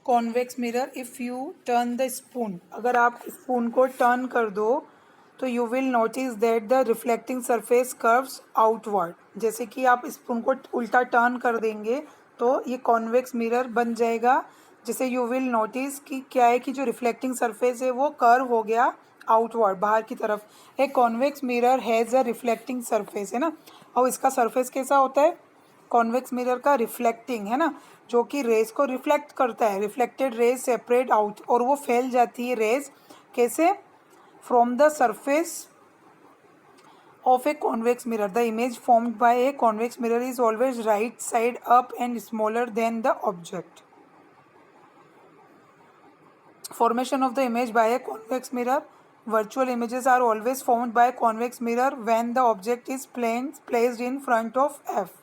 Convex mirror, if U turn the spoon, अगर आप spoon को टर्न कर दो तो you will notice that the reflecting surface curves outward. जैसे कि आप स्पून को उल्टा टर्न कर देंगे तो ये कॉन्वेक्स मिरर बन जाएगा। जैसे यू विल नोटिस कि क्या है कि जो रिफ्लेक्टिंग सरफेस है वो कर्व हो गया आउटवर्ड, बाहर की तरफ। A convex mirror has a reflecting surface, है ना। और इसका सरफेस कैसा होता है कॉन्वेक्स मिरर का? रिफ्लेक्टिंग, है ना, जो कि रेज को रिफ्लेक्ट करता है। रिफ्लेक्टेड रेज सेपरेट आउट, और वो फैल जाती है रेज कैसे? From the surface of a convex mirror. The image formed by a convex mirror is always right side up and smaller than the object. Formation of the image by a convex mirror. Virtual images are always formed by a convex mirror when the object is placed in front of F.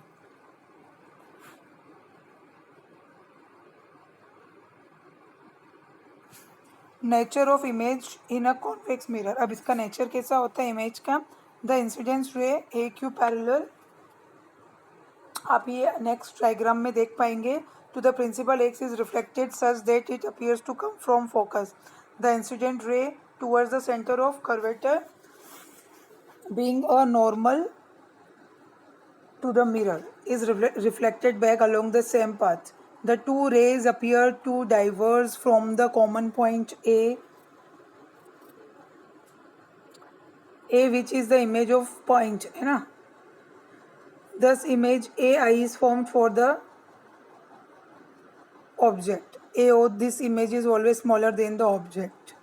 Nature of image in a convex mirror. अब इसका nature कैसा होता है image का? The incidence रे ए Q parallel, आप ये next diagram में देख पाएंगे, to the principal axis is reflected such that it appears to come from focus. The incident ray towards the centre of curvature being a normal to the mirror is reflected back along the same path. The two rays appear to diverge from the common point A, which is the image of point, है ना. Thus image AI is formed for the object. AO, this image is always smaller than the object.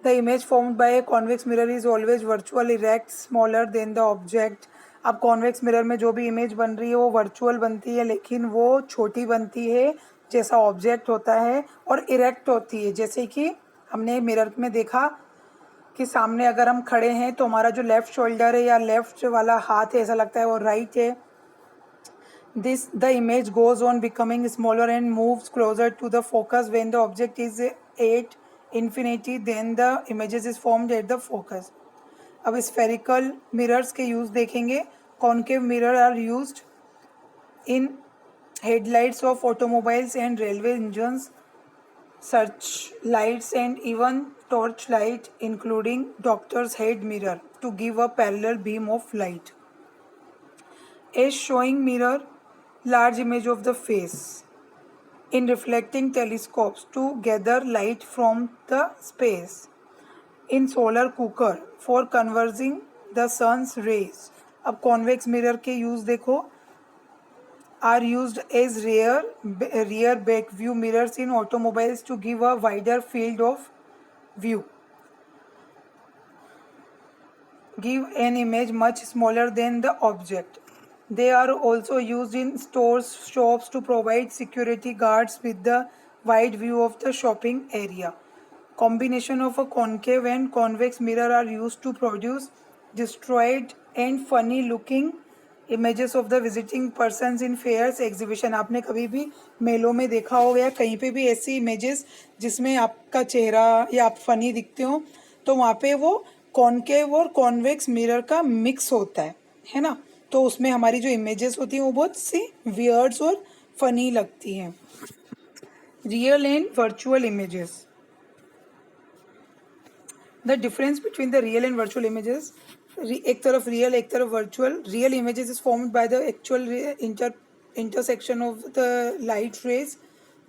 The image formed by a convex mirror is always virtual erect, smaller than the object. अब convex mirror में जो भी image बन रही है वो virtual बनती है, लेकिन वो छोटी बनती है जैसा ऑब्जेक्ट होता है, और इरेक्ट होती है। जैसे कि हमने मिरर में देखा कि सामने अगर हम खड़े हैं तो हमारा जो लेफ्ट शोल्डर है या लेफ्ट वाला हाथ है ऐसा लगता है वो राइट है. This the image goes on becoming smaller and moves closer to the focus when the object is at infinity. Then the images is formed at the focus. अब spherical mirrors के use देखेंगे. Concave mirror are used in headlights of automobiles and railway engines, searchlights and even torchlight, including doctor's head mirror, to give a parallel beam of light. A showing mirror, large image of the face in reflecting telescopes to gather light from the space. In solar cooker for converging the sun's rays. अब convex mirror के use देखो, are used as rear back view mirrors in automobiles to give a wider field of view. Give an image much smaller than the object. They are also used in stores, shops to provide security guards with the wide view of the shopping area. Combination of a concave and convex mirror are used to produce destroyed and funny looking images of the visiting persons in fairs, exhibition. आपने कभी भी मेलों में देखा हो या कहीं पे भी ऐसी इमेजेस जिसमें आपका चेहरा या आप फनी दिखते हो, तो वहाँ पे वो कॉन्केव और कॉन्वेक्स मिरर का मिक्स होता है ना. तो उसमें हमारी जो इमेजेस होती हैं वो बहुत सी वियर्ड्स और फनी लगती हैं. Real and virtual images. The difference between the real and virtual images, एक तरफ रियल एक तरफ virtual. Real images is formed by the actual intersection of the light rays.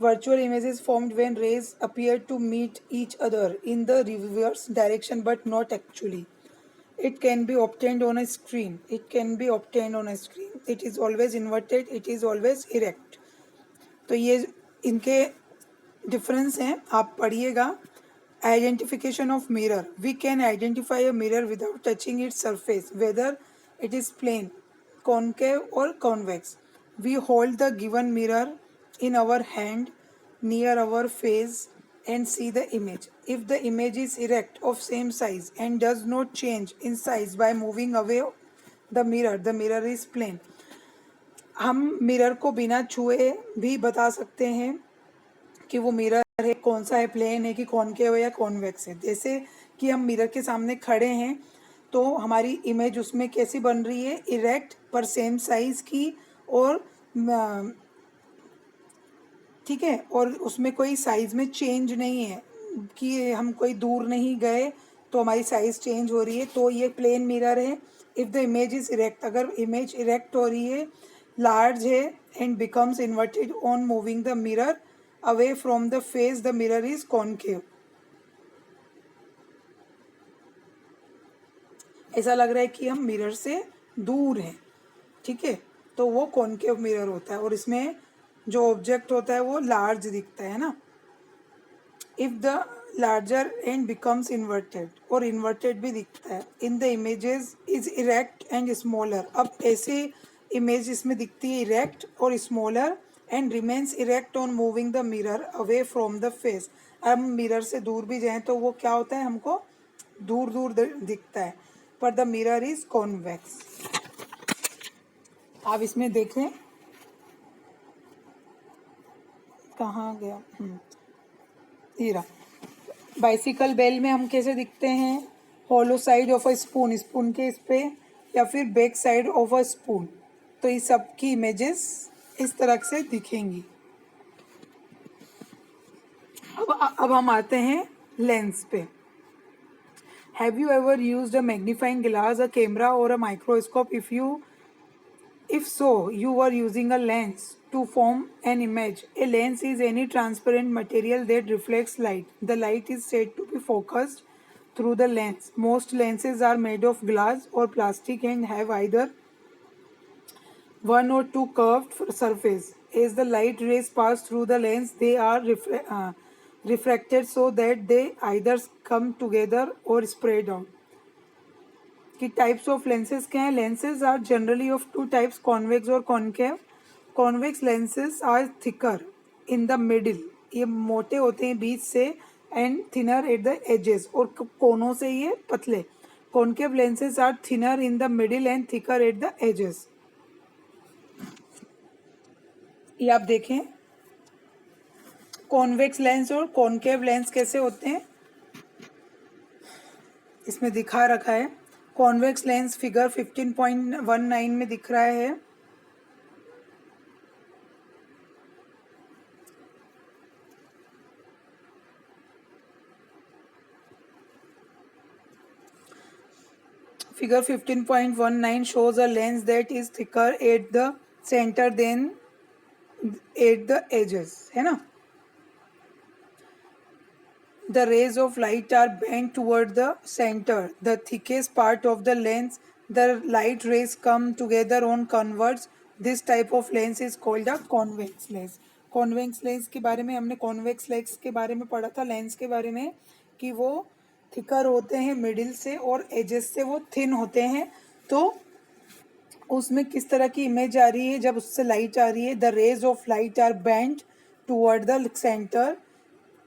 Virtual images formed when rays appear to meet each other in the reverse direction but not actually. It can be obtained on a screen. It is always inverted. It is always erect. तो ये इनके difference हैं, आप पढ़िएगा. Identification of mirror. We can identify a mirror without touching its surface, whether it is plane, concave or convex. We hold the given mirror in our hand near our face and see the image. If the image is erect of same size and does not change in size by moving away the mirror is plane. हम mirror को बिना छुए भी बता सकते हैं कि वो मिरर है, कौन सा है, प्लेन है कि कॉनकेव है या कॉन्वेक्स है. जैसे कि हम मिरर के सामने खड़े हैं तो हमारी इमेज उसमें कैसी बन रही है, इरेक्ट पर सेम साइज की, और ठीक है, और उसमें कोई साइज़ में चेंज नहीं है कि हम कोई दूर नहीं गए तो हमारी साइज़ चेंज हो रही है, तो ये प्लेन मिरर है। If the image is erect, अगर इमेज इरेक्ट हो रही है, लार्ज है and becomes inverted on moving the mirror away from the face, the mirror is concave. ऐसा लग रहा है कि हम मिरर से दूर हैं, ठीक है, तो वो कॉनकेव मिरर होता है। और इसमें जो ऑब्जेक्ट होता है वो लार्ज दिखता है ना। If the larger and becomes inverted, और इन्वर्टेड भी दिखता है। In the images is erect and smaller, अब ऐसे इमेज इसमें दिखती है इरेक्ट और smaller, and remains erect on moving the mirror away from the face. हम मिरर से दूर भी जाएं तो वो क्या होता है, हमको दूर दूर दिखता है, पर द मिरर इज कॉन्वेक्स। आप इसमें देखें, कहाँ गया, हीरा। बाइसिकल बेल में हम कैसे दिखते हैं, hollow side of a spoon, spoon के इस पे, या फिर back side of a spoon. तो इस सब की इमेजेस इस तरह से दिखेंगी। अब हम आते हैं लेंस पे। Have you ever used a magnifying glass, a camera और a microscope? If so, you were using a lens to form an image. A lens is any transparent material that reflects light. The light is said to be focused through the lens. Most lenses are made of glass or plastic and have either one or two curved surfaces. As the light rays pass through the lens, they are refracted so that they either come together or spread out. कि types of lenses क्या हैं? Lenses are generally of two types, convex और concave. Convex lenses are thicker in the middle, ये मोटे होते हैं बीच से, and thinner at the edges, और कोनों से ये पतले। Concave lenses are thinner in the middle and thicker at the edges. ये आप देखें, कॉन्वेक्स लेंस और कॉनकेव लेंस कैसे होते हैं, इसमें दिखा रखा है। कॉन्वेक्स लेंस फिगर 15.19 में दिख रहा है। Figure 15.19 shows a lens that is thicker at the center than at the edges, है ना। The rays of light are bent toward the center, the thickest part of the lens. The light rays come together on converge. This type of lens is called a convex lens. Convex lens के बारे में हमने convex lens के बारे में पढ़ा था, lens के बारे में, कि वो थिकर होते हैं मिडिल से और एजेस से वो थिन होते हैं। तो उसमें किस तरह की इमेज आ रही है, जब उससे लाइट आ रही है, the rays of light are bent toward the centre,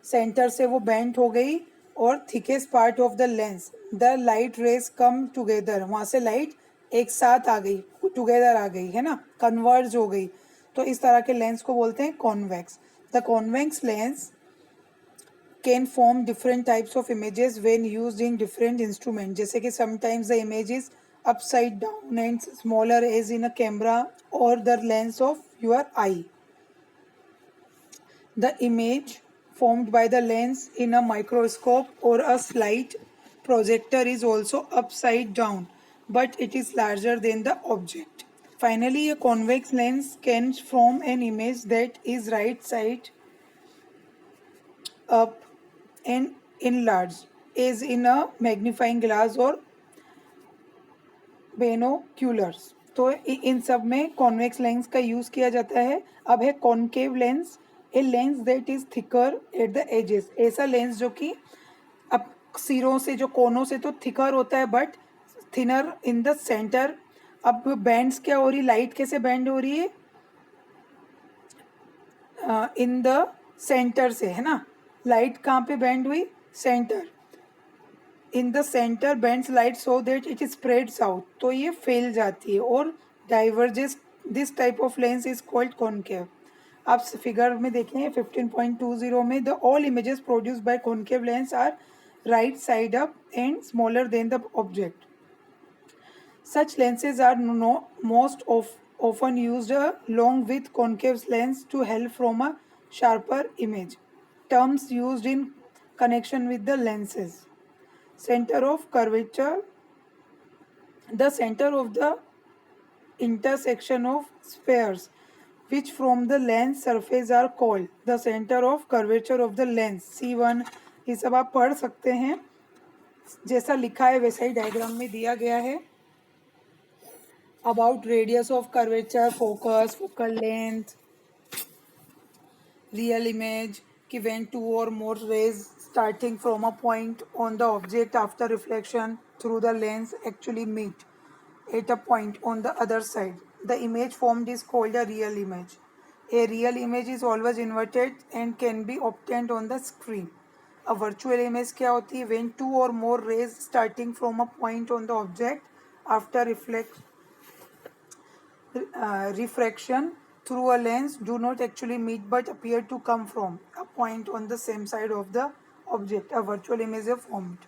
centre से वो बेंट हो गई, और thickest part of the lens, the light rays come together, वहाँ से लाइट एक साथ आ गई, टुगेदर आ गई, है ना, कन्वर्ज हो गई। तो इस तरह के लेंस को बोलते हैं convex. The convex lens can form different types of images when used in different instruments. जैसे कि sometimes the image is upside down and smaller as in a camera or the lens of your eye. The image formed by the lens in a microscope or a slide projector is also upside down, but it is larger than the object. Finally, a convex lens can form an image that is right side up and enlarged as in a magnifying glass or binoculars. तो इन सब में convex lens का use किया जाता है। अब है concave lens, a lens that is thicker at the edges, ऐसा लेंस जो कि अब सिरों से, जो कोनों से तो थिकर होता है but thinner in the centre. अब बैंड्स क्या हो रही, लाइट कैसे बैंड हो रही है, इन द सेंटर से, है ना। लाइट कहाँ पे बैंड हुई, centre. In the centre bends light so that it spreads out, तो ये फैल जाती है और diverges. This type of lens is called concave. आप फिगर में देखें 15.20 में, the all images produced by concave lens are right side up and smaller than the object. Such lenses are most often used along with concave lens to help from a sharper image. Terms used in connection with the lenses. Center of curvature. The center of the intersection of spheres which from the lens surface are called the center of curvature of the lens. C1 ये सब आप पढ़ सकते हैं, जैसा लिखा है वैसा ही डायग्राम में दिया गया है. About radius of curvature, focus, focal length, real image कि when two or more rays starting from a point on the object after reflection through the lens actually meet at a point on the other side. The image formed is called a real image. A real image is always inverted and can be obtained on the screen. A virtual image क्या होती है? When two or more rays starting from a point on the object after refraction through a lens do not actually meet but appear to come from a point on the same side of the object. A virtual image is formed.